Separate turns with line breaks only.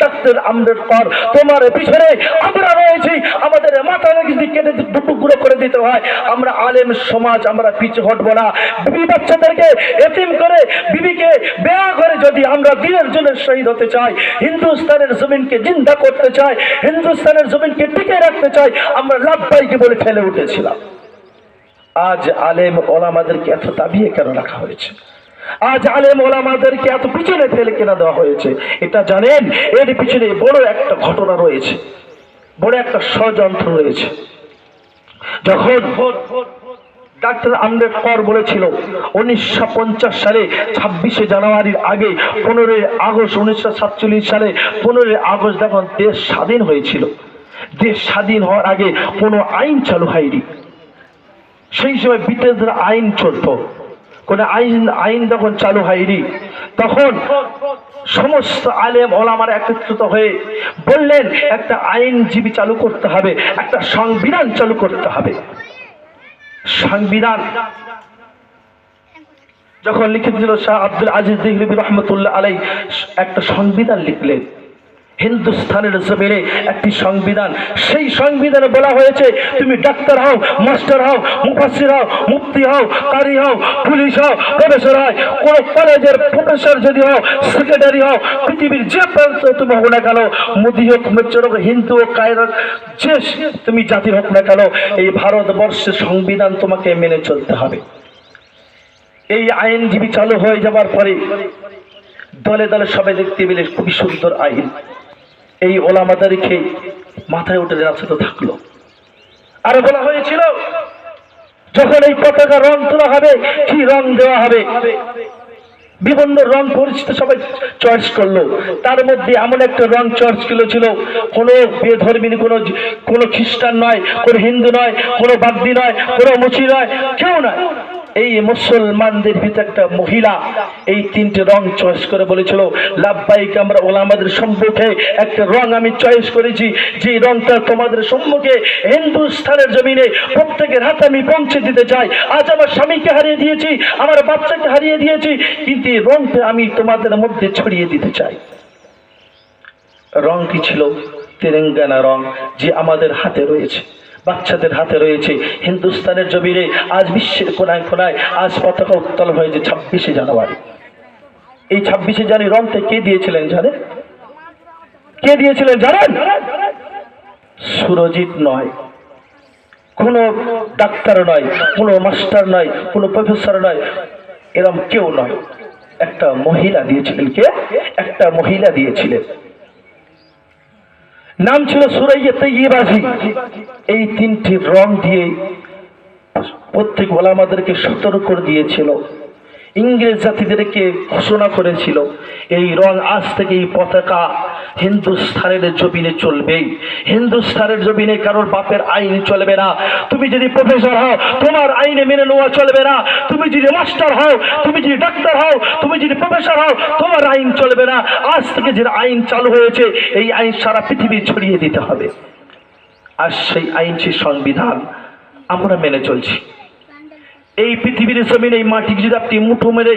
Doctor Ambedkar তোমার পিছনে আমরা রয়েছি, আমাদের মাথা যদি কেটে টুকরো করে দিতে হয় আমরা আলেম সমাজ আমরা পিছু হটবো না। বিবি বাচ্চাদেরকে এতিম করে বিবিকে বেয়া করে যদি আমরা দিনের জন্য শহীদ হতে চাই, হিন্দুস্তানের জমিনকে জিন্দা করতে চাই, হিন্দুস্তানের জমিনকে টিকে রাখতে চাই, আমরা লাভবাইকে বলে ফেলে উঠেছিলাম। আজ আলেম ওলামাদেরকে এত দাবিয়ে কেন রাখা হয়েছে? আজ আলেম ওলামাদেরকে এত পিছনে ফেলে কেন দেওয়া হয়েছে? এটা জানেন, এর পিছনে বড় একটা ঘটনা রয়েছে, বড় একটা ষড়যন্ত্র রয়েছে। যখন ডাক্তার আম্বেদকর বলেছিল 1950 সালে 26শে জানুয়ারির আগে 15ই আগস্ট 1947 সালে 15ই আগস্ট যখন দেশ স্বাধীন হয়েছিল, দেশ স্বাধীন হওয়ার আগে কোনো আইন চালু হয়নি। সেই সময় ব্রিটিশদের আইন চলত, কোনো আইন যখন চালু হয়নি তখন সমস্ত আলেম ওলামারা একত্রিত হয়ে বললেন একটা আইনজীবী চালু করতে হবে, একটা সংবিধান চালু করতে হবে। সংবিধান যখন লিখেছিল শাহ আব্দুল আজিজ দেহলভী রহমতুল্লাহ আলাই একটা সংবিধান লিখলেন, হিন্দুস্তানের জমিনে একটি সংবিধান। সেই সংবিধানে বলা হয়েছে তুমি ডাক্তার হও, মাস্টার হও, মুফাসসির হও, মুফতি হও, কারি হও, পুলিশ হও, প্রফেসর হও, কোন কলেজের প্রফেসর যদি হও, সেক্রেটারি হও, পৃথিবীর যে প্রান্ত তুমি হোক না কেন, মোদী হোক, মেচ্চর হোক, হিন্দু হোক, কায়রা যে তুমি জাতির হোক না কেন, এই ভারতবর্ষের সংবিধান তোমাকে মেনে চলতে হবে। এই আইনজীবী চালু হয়ে যাবার পরে দলে দলে সবাই দেখতে পেলে খুবই সুন্দর আইন। এই ওলামাদেরকে মাথায় উঠে রাস্তা থাকলো। আর বলা হয়েছিল যখন এই পতাকা রং তোলা হবে, কি রং দেওয়া হবে, বিভিন্ন রং পরিচিত সবাই চয়েস করলো। তার মধ্যে এমন একটা রং চয়েস ছিল কোনো বেধর্মী, কোনো খ্রিস্টান নয়, কোনো হিন্দু নয়, কোনো বাগদি নয়, কোনো মুচি নয়, কেউ নয়, এই মুসলমানদের ভিতরে একটা মহিলা এই তিনটে রং চয়েস করে বলেছিল লাভবাইক আমরা ওলামাদের সম্মুখে একটা রং আমি চয়েস করেছি, যে রংটা তোমাদের সম্মুখে হিন্দুস্তানের জমিনে প্রত্যেকের হাতে আমি পৌঁছে দিতে চাই। আজ আমার স্বামীকে হারিয়ে দিয়েছি, আমার বাচ্চাকে হারিয়ে দিয়েছি, কিন্তু এই রংটা আমি তোমাদের মধ্যে ছড়িয়ে দিতে চাই। রংটি ছিল তেলেঙ্গানা রং, যে আমাদের হাতে রয়েছে, বাচ্চাদের হাতে রয়েছে। হিন্দুস্তানের জমিনে আজ বিশ্বের কোনায় কোনায় আজ পতাকা উত্তোলন হয়েছে 26শে জানুয়ারি। এই 26শে জানুয়ারি রংটা কে দিয়েছিলেন জানেন? কে দিয়েছিলেন জানেন? সুরজিৎ নয়, কোনো ডাক্তার নয়, কোনো মাস্টার নয়, কোনো প্রফেসর নয়, এরকম কেউ নয়, একটা মহিলা দিয়েছিলেন। কে? একটা মহিলা দিয়েছিলেন, নাম ছিল সুরাইয়া তৈয়বাজি। এই তিনটি রং দিয়ে প্রত্যেক ওলামাদেরকে সতর্ক করে দিয়েছিল, ইংরেজ জাতিদেরকে ঘোষণা করেছিল এই রং আজ থেকে এই পতাকা হিন্দুস্তানের জমিনে চলবে। হিন্দুস্তানের জমিনে কারোর বাপের আইন চলবে না। তুমি যদি প্রফেসর হও তোমার আইনে মেনে নেওয়া চলবে না, তুমি যদি মাস্টার হও, তুমি যদি ডাক্তার হও, তুমি যদি প্রফেসর হও, তোমার আইন চলবে না। আজ থেকে যে আইন চালু হয়েছে এই আইন সারা পৃথিবী ছড়িয়ে দিতে হবে। আর সেই আইন, সেই সংবিধান আমরা মেনে চলছি। এই পৃথিবীর জমিনে এই মাটি যদি আপনি মুঠো মেরে